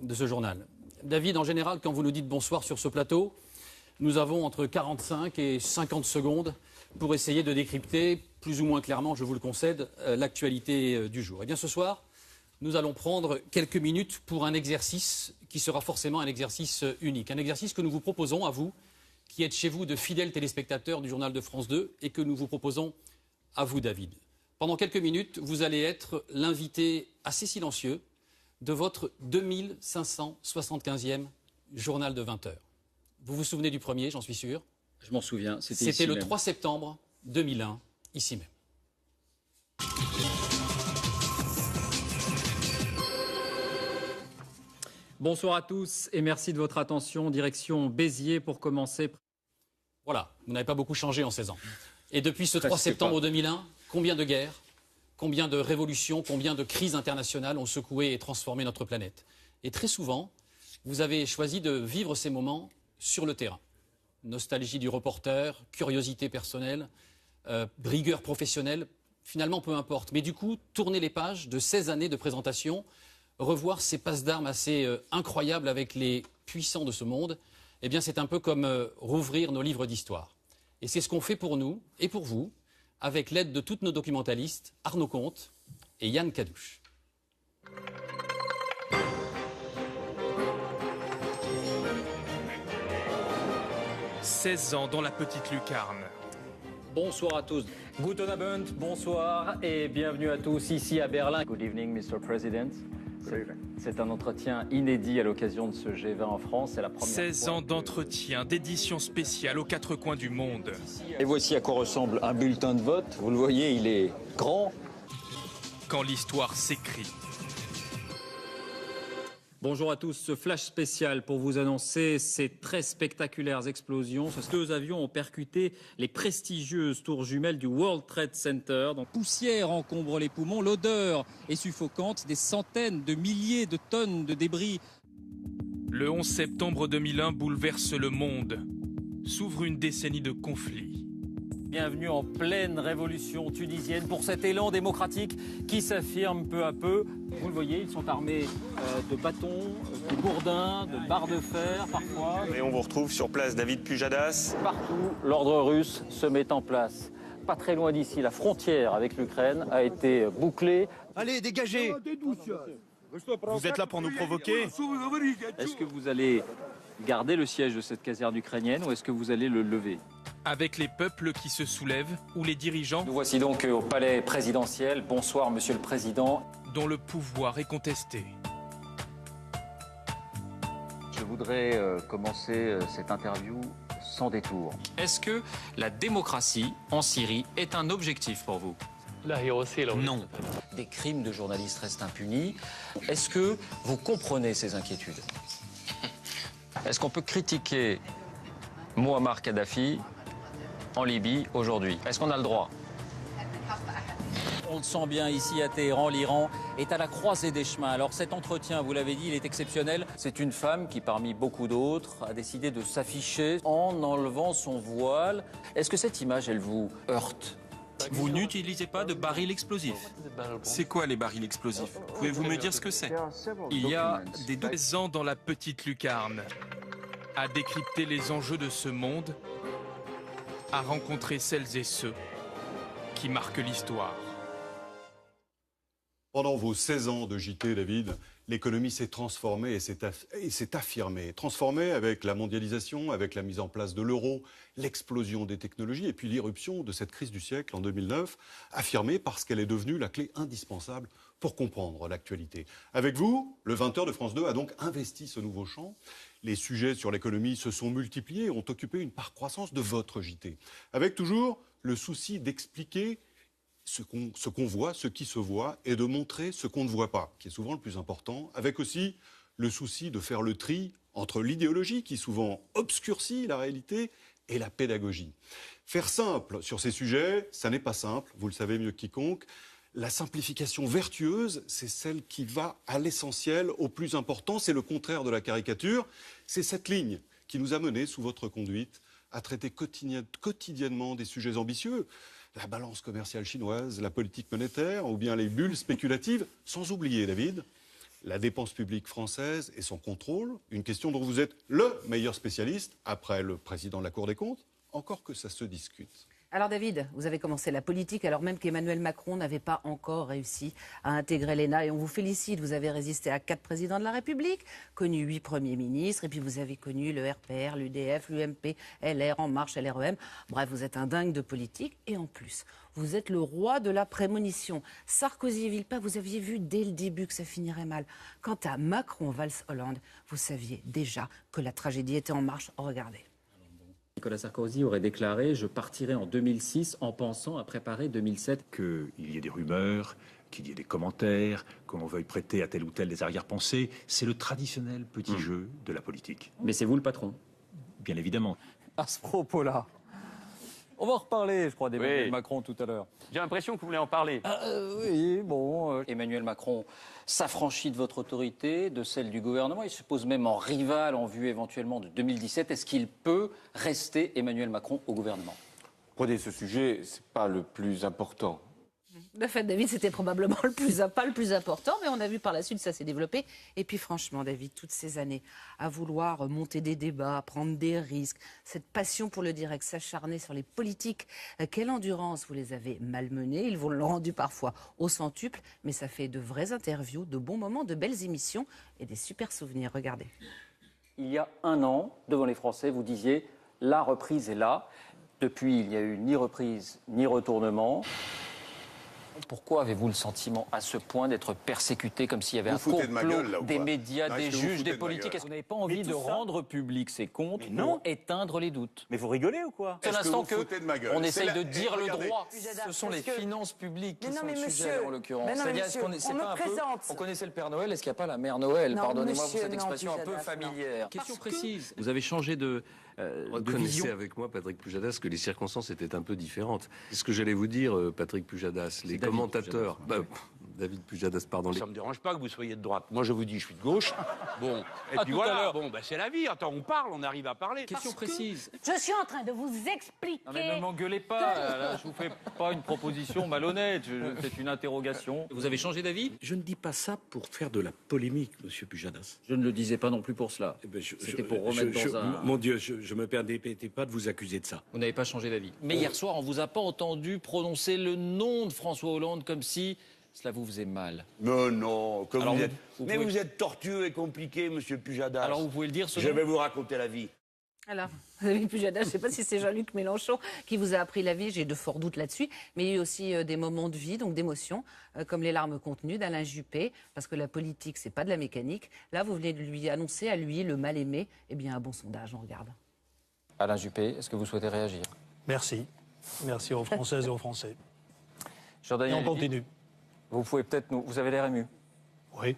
de ce journal. David, en général, quand vous nous dites bonsoir sur ce plateau, nous avons entre 45 et 50 secondes pour essayer de décrypter, plus ou moins clairement, je vous le concède, l'actualité du jour. Eh bien, ce soir, nous allons prendre quelques minutes pour un exercice qui sera forcément un exercice unique. Un exercice que nous vous proposons à vous, qui êtes chez vous de fidèles téléspectateurs du journal de France 2, et que nous vous proposons à vous, David. Pendant quelques minutes, vous allez être l'invité assez silencieux de votre 2575e journal de 20 heures. Vous vous souvenez du premier, j'en suis sûr? Je m'en souviens, c'était le 3 septembre 2001, ici même. Bonsoir à tous et merci de votre attention. Direction Béziers pour commencer. Voilà, vous n'avez pas beaucoup changé en 16 ans. Et depuis ce 3 septembre 2001, combien de guerres, combien de révolutions, combien de crises internationales ont secoué et transformé notre planète? Et très souvent, vous avez choisi de vivre ces moments sur le terrain. Nostalgie du reporter, curiosité personnelle, rigueur professionnelle, finalement peu importe. Mais du coup, tourner les pages de 16 années de présentation, revoir ces passes d'armes assez incroyables avec les puissants de ce monde, eh bien c'est un peu comme rouvrir nos livres d'histoire. Et c'est ce qu'on fait pour nous et pour vous, avec l'aide de toutes nos documentalistes, Arnaud Comte et Yann Cadouche. « 16 ans dans la petite lucarne ». Bonsoir à tous. Guten Abend, bonsoir et bienvenue à tous ici à Berlin. Good evening, Mr. President. C'est un entretien inédit à l'occasion de ce G20 en France. C'est la première 16 ans d'entretien, d'édition spéciale aux quatre coins du monde. Et voici à quoi ressemble un bulletin de vote. Vous le voyez, il est grand. Quand l'histoire s'écrit. Bonjour à tous, ce flash spécial pour vous annoncer ces très spectaculaires explosions. Ces deux avions ont percuté les prestigieuses tours jumelles du World Trade Center. Donc, poussière encombre les poumons, l'odeur est suffocante, des centaines de milliers de tonnes de débris. Le 11 septembre 2001 bouleverse le monde. S'ouvre une décennie de conflits. Bienvenue en pleine révolution tunisienne pour cet élan démocratique qui s'affirme peu à peu. Vous le voyez, ils sont armés de bâtons, de gourdins, de barres de fer parfois. Et on vous retrouve sur place David Pujadas. Partout, l'ordre russe se met en place. Pas très loin d'ici, la frontière avec l'Ukraine a été bouclée. Allez, dégagez! Vous êtes là pour nous provoquer? Est-ce que vous allez garder le siège de cette caserne ukrainienne ou est-ce que vous allez le lever? Avec les peuples qui se soulèvent ou les dirigeants Nous voici donc au palais présidentiel. Bonsoir, Monsieur le Président. Dont le pouvoir est contesté. Je voudrais commencer cette interview sans détour. Est-ce que la démocratie en Syrie est un objectif pour vous? Non. Des crimes de journalistes restent impunis. Est-ce que vous comprenez ces inquiétudes? Est-ce qu'on peut critiquer Mouammar Kadhafi en Libye aujourd'hui? Est-ce qu'on a le droit? On le sent bien ici à Téhéran, l'Iran est à la croisée des chemins. Alors cet entretien, vous l'avez dit, il est exceptionnel. C'est une femme qui, parmi beaucoup d'autres, a décidé de s'afficher en enlevant son voile. Est-ce que cette image, elle vous heurte? Vous n'utilisez pas de barils explosifs. C'est quoi les barils explosifs? Pouvez-vous me dire ce que c'est? Il y a des 12 ans dans la petite lucarne. À décrypter les enjeux de ce monde. À rencontrer celles et ceux qui marquent l'histoire. Pendant vos 16 ans de JT, David, l'économie s'est transformée et s'est affirmée. Transformée avec la mondialisation, avec la mise en place de l'euro, l'explosion des technologies et puis l'irruption de cette crise du siècle en 2009, affirmée parce qu'elle est devenue la clé indispensable pour comprendre l'actualité. Avec vous, le 20h de France 2 a donc investi ce nouveau champ. Les sujets sur l'économie se sont multipliés et ont occupé une part croissance de votre JT. Avec toujours le souci d'expliquer ce qu'on voit, ce qui se voit, et de montrer ce qu'on ne voit pas, qui est souvent le plus important, avec aussi le souci de faire le tri entre l'idéologie, qui souvent obscurcit la réalité, et la pédagogie. Faire simple sur ces sujets, ça n'est pas simple, vous le savez mieux que quiconque. La simplification vertueuse, c'est celle qui va à l'essentiel, au plus important, c'est le contraire de la caricature. C'est cette ligne qui nous a menés, sous votre conduite, à traiter quotidiennement des sujets ambitieux. La balance commerciale chinoise, la politique monétaire ou bien les bulles spéculatives, sans oublier, David, la dépense publique française et son contrôle, une question dont vous êtes le meilleur spécialiste, après le président de la Cour des comptes, encore que ça se discute. Alors David, vous avez commencé la politique alors même qu'Emmanuel Macron n'avait pas encore réussi à intégrer l'ENA et on vous félicite. Vous avez résisté à 4 présidents de la République, connu 8 premiers ministres et puis vous avez connu le RPR, l'UDF, l'UMP, LR, En Marche, LREM. Bref, vous êtes un dingue de politique et en plus, vous êtes le roi de la prémonition. Sarkozy et Villepin, vous aviez vu dès le début que ça finirait mal. Quant à Macron, Valls, Hollande, vous saviez déjà que la tragédie était en marche. Regardez. Nicolas Sarkozy aurait déclaré « Je partirai en 2006 en pensant à préparer 2007 ». Qu'il y ait des rumeurs, qu'il y ait des commentaires, qu'on veuille prêter à tel ou tel des arrière-pensées, c'est le traditionnel petit jeu de la politique. Mais c'est vous le patron? Bien évidemment. À ce propos-là, on va en reparler, je crois, d'Emmanuel Macron tout à l'heure. J'ai l'impression que vous voulez en parler. Oui, bon, Emmanuel Macron s'affranchit de votre autorité, de celle du gouvernement. Il se pose même en rival en vue éventuellement de 2017. Est-ce qu'il peut rester Emmanuel Macron au gouvernement? Prenez ce sujet, c'est pas le plus important. Le fait, David, c'était probablement pas le plus important, mais on a vu par la suite ça s'est développé. Et puis franchement, David, toutes ces années à vouloir monter des débats, prendre des risques, cette passion pour le direct, s'acharner sur les politiques, quelle endurance vous les avez malmenés. Ils vous l'ont rendu parfois au centuple, mais ça fait de vraies interviews, de bons moments, de belles émissions et des super souvenirs. Regardez. Il y a un an, devant les Français, vous disiez « la reprise est là ». Depuis, il n'y a eu ni reprise ni retournement. Pourquoi avez-vous le sentiment à ce point d'être persécuté comme s'il y avait un complot des médias, des juges, des politiques? Est-ce que vous n'avez pas envie de rendre public ces comptes pour éteindre les doutes? Mais vous rigolez ou quoi? C'est l'instant qu'on essaye de dire le droit. Ce sont les finances publiques qui sont le sujet monsieur, en l'occurrence. mais non, mais C'est-à-dire, monsieur, est-ce qu'on on n'est pas me un peu... présente. On connaissait le Père Noël, est-ce qu'il n'y a pas la Mère Noël? Non, Pardonnez-moi pour monsieur, cette non, expression un peu Pujadas, familière. Question précise. Vous avez changé de Reconnaissez vision. avec moi, Patrick Pujadas, que les circonstances étaient un peu différentes. C'est ce que j'allais vous dire, Patrick Pujadas. Les David commentateurs... David Pujadas, pardon. Ça ne me dérange pas que vous soyez de droite. Moi, je vous dis, je suis de gauche. Bon, et puis tout à voilà. l'heure. Bon, c'est la vie. Attends, on parle, on arrive à parler. Question précise. Je suis en train de vous expliquer. Non mais ne m'engueulez pas, là, je vous fais pas une proposition malhonnête, c'est une interrogation. Vous avez changé d'avis? Je ne dis pas ça pour faire de la polémique, monsieur Pujadas. Je ne le disais pas non plus pour cela. C'était pour remettre dans un... Mon Dieu, je me permettais pas de vous accuser de ça. Vous n'avez pas changé d'avis. Mais hier soir, on vous a pas entendu prononcer le nom de François Hollande comme si cela vous faisait mal. Mais non, comme Alors, vous êtes... vous Mais pouvez- vous êtes tortueux et compliqué, monsieur Pujadas. Alors vous pouvez le dire, ce Je nom vais vous raconter la vie. Alors, David Pujadas, je ne sais pas si c'est Jean-Luc Mélenchon qui vous a appris la vie, j'ai de forts doutes là-dessus, mais il y a eu aussi des moments de vie, donc d'émotion, comme les larmes contenues d'Alain Juppé, parce que la politique, c'est pas de la mécanique. Là, vous venez de lui annoncer à lui, le mal-aimé, eh bien, un bon sondage, on regarde. Alain Juppé, est-ce que vous souhaitez réagir? Merci. Merci aux Françaises et aux Français. Et Jean-Daniel on Lévy, continue. vous pouvez peut-être nous... Vous avez l'air ému. Oui,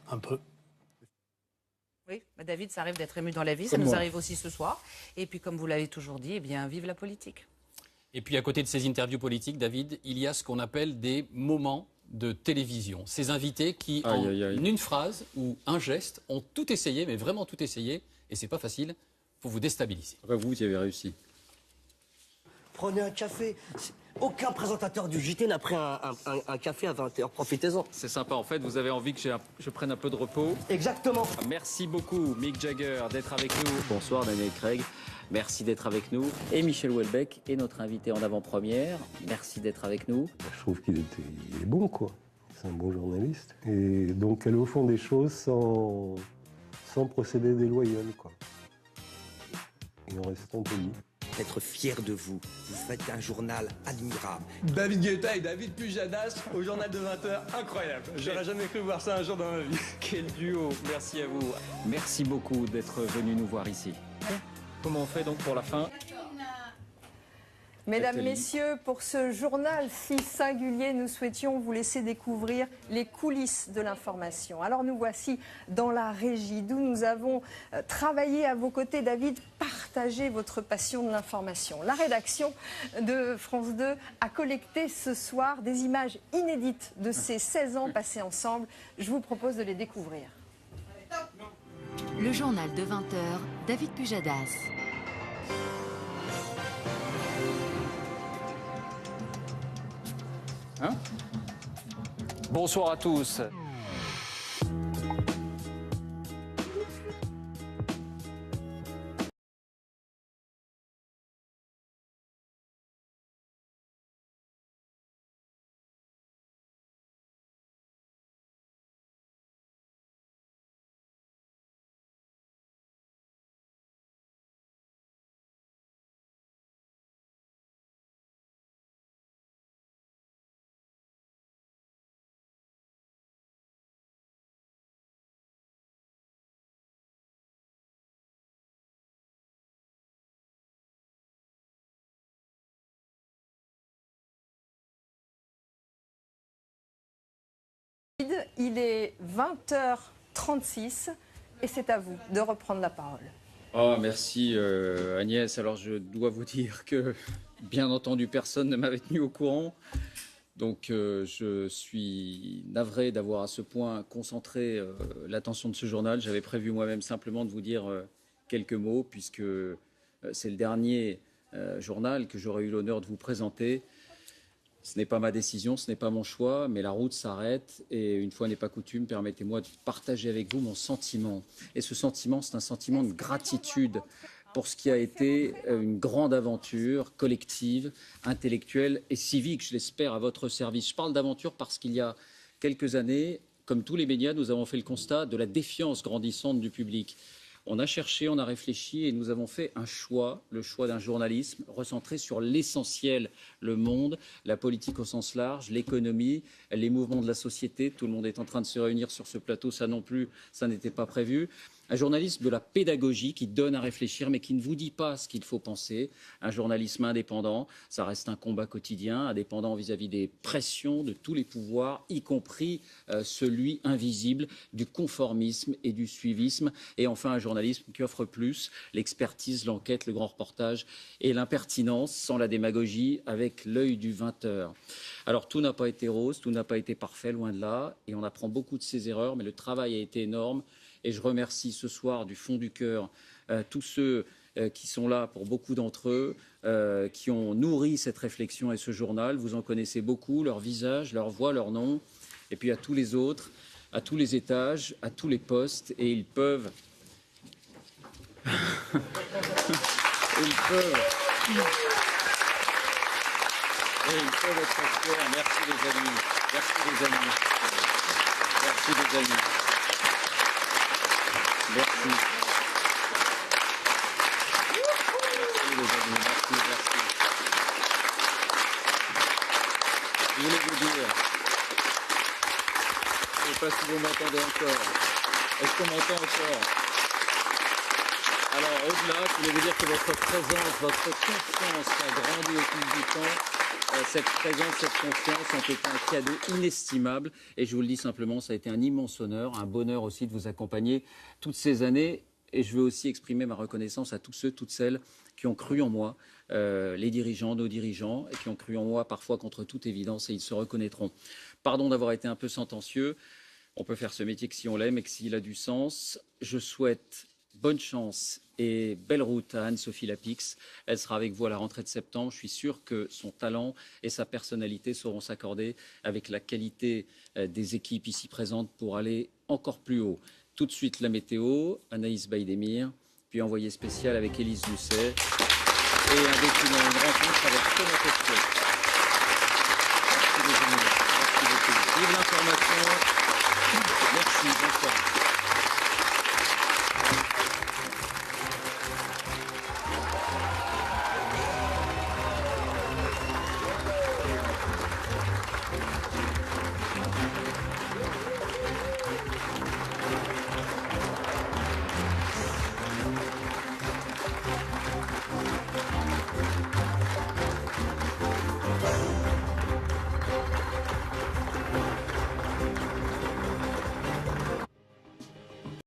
un peu. Oui, bah David, ça arrive d'être ému dans la vie, ça Comme nous moi. arrive aussi ce soir. Et puis, comme vous l'avez toujours dit, eh bien, vive la politique. Et puis à côté de ces interviews politiques, David, il y a ce qu'on appelle des moments de télévision. Ces invités qui, en une phrase ou un geste, ont tout essayé, mais vraiment tout essayé, et c'est pas facile, pour vous déstabiliser. Vous y avez réussi. Prenez un café. Aucun présentateur du JT n'a pris un café à 20h. Profitez-en. C'est sympa, en fait, vous avez envie que je prenne un peu de repos. Exactement. Merci beaucoup, Mick Jagger, d'être avec nous. Bonsoir, Daniel Craig. Merci d'être avec nous. Et Michel Houellebecq est notre invité en avant-première. Merci d'être avec nous. Je trouve qu'il est bon, quoi. C'est un bon journaliste. Et donc, aller au fond des choses sans procéder déloyal, quoi. Et en restant poli. Être fier de vous. Vous faites un journal admirable. David Guetta et David Pujadas au journal de 20h, incroyable. J'aurais jamais cru voir ça un jour dans ma vie. Quel duo, merci à vous. Merci beaucoup d'être venu nous voir ici. Comment on fait donc pour la fin? Mesdames, Nathalie. Messieurs, pour ce journal si singulier, nous souhaitions vous laisser découvrir les coulisses de l'information. Alors nous voici dans la régie d'où nous avons travaillé à vos côtés. David, partagez votre passion de l'information. La rédaction de France 2 a collecté ce soir des images inédites de ces 16 ans passés ensemble. Je vous propose de les découvrir. Le journal de 20h, David Pujadas. Bonsoir à tous. David, il est 20h36 et c'est à vous de reprendre la parole. Oh, merci Agnès. Alors je dois vous dire que, bien entendu, personne ne m'avait tenu au courant. Donc je suis navré d'avoir à ce point concentré l'attention de ce journal. J'avais prévu moi-même simplement de vous dire quelques mots, puisque c'est le dernier journal que j'aurais eu l'honneur de vous présenter. Ce n'est pas ma décision, ce n'est pas mon choix, mais la route s'arrête et une fois n'est pas coutume, permettez-moi de partager avec vous mon sentiment. Et ce sentiment, c'est un sentiment de gratitude pour ce qui a été une grande aventure collective, intellectuelle et civique, je l'espère, à votre service. Je parle d'aventure parce qu'il y a quelques années, comme tous les médias, nous avons fait le constat de la défiance grandissante du public. On a cherché, on a réfléchi et nous avons fait un choix, le choix d'un journalisme recentré sur l'essentiel, le monde, la politique au sens large, l'économie, les mouvements de la société. Tout le monde est en train de se réunir sur ce plateau, ça non plus, ça n'était pas prévu. Un journalisme de la pédagogie qui donne à réfléchir mais qui ne vous dit pas ce qu'il faut penser. Un journalisme indépendant, ça reste un combat quotidien, indépendant vis-à-vis des pressions de tous les pouvoirs, y compris celui invisible du conformisme et du suivisme. Et enfin un journalisme qui offre plus, l'expertise, l'enquête, le grand reportage et l'impertinence sans la démagogie avec l'œil du 20h. Alors tout n'a pas été rose, tout n'a pas été parfait, loin de là. Et on apprend beaucoup de ses erreurs, mais le travail a été énorme. Et je remercie ce soir du fond du cœur tous ceux qui sont là, pour beaucoup d'entre eux, qui ont nourri cette réflexion et ce journal. Vous en connaissez beaucoup, leur visage, leur voix, leur nom. Et puis à tous les autres, à tous les étages, à tous les postes. Et ils peuvent... et ils peuvent être fiers. Merci les amis. Merci les amis. Merci les amis. Merci. Merci les amis, merci. Je voulais vous dire, je ne sais pas si vous m'entendez encore. Est-ce qu'on m'entend encore? Alors au-delà, je voulais vous dire que votre présence, votre confiance a grandi au fil du temps. Cette présence, cette confiance ont été un cadeau inestimable. Et je vous le dis simplement, ça a été un immense honneur, un bonheur aussi de vous accompagner toutes ces années. Et je veux aussi exprimer ma reconnaissance à tous ceux, toutes celles qui ont cru en moi, les dirigeants, nos dirigeants, et qui ont cru en moi parfois contre toute évidence, et ils se reconnaîtront. Pardon d'avoir été un peu sentencieux. On peut faire ce métier que si on l'aime et que s'il a du sens. Je souhaite bonne chance et belle route à Anne-Sophie Lapix. Elle sera avec vous à la rentrée de septembre. Je suis sûr que son talent et sa personnalité sauront s'accorder avec la qualité des équipes ici présentes pour aller encore plus haut. Tout de suite la météo, Anaïs Baïdemir, puis envoyé spécial avec Élise Lucet et un document, une rencontre avec Thomas Pesquet. Merci les amis, merci beaucoup. Vive l'information. Merci, bonsoir.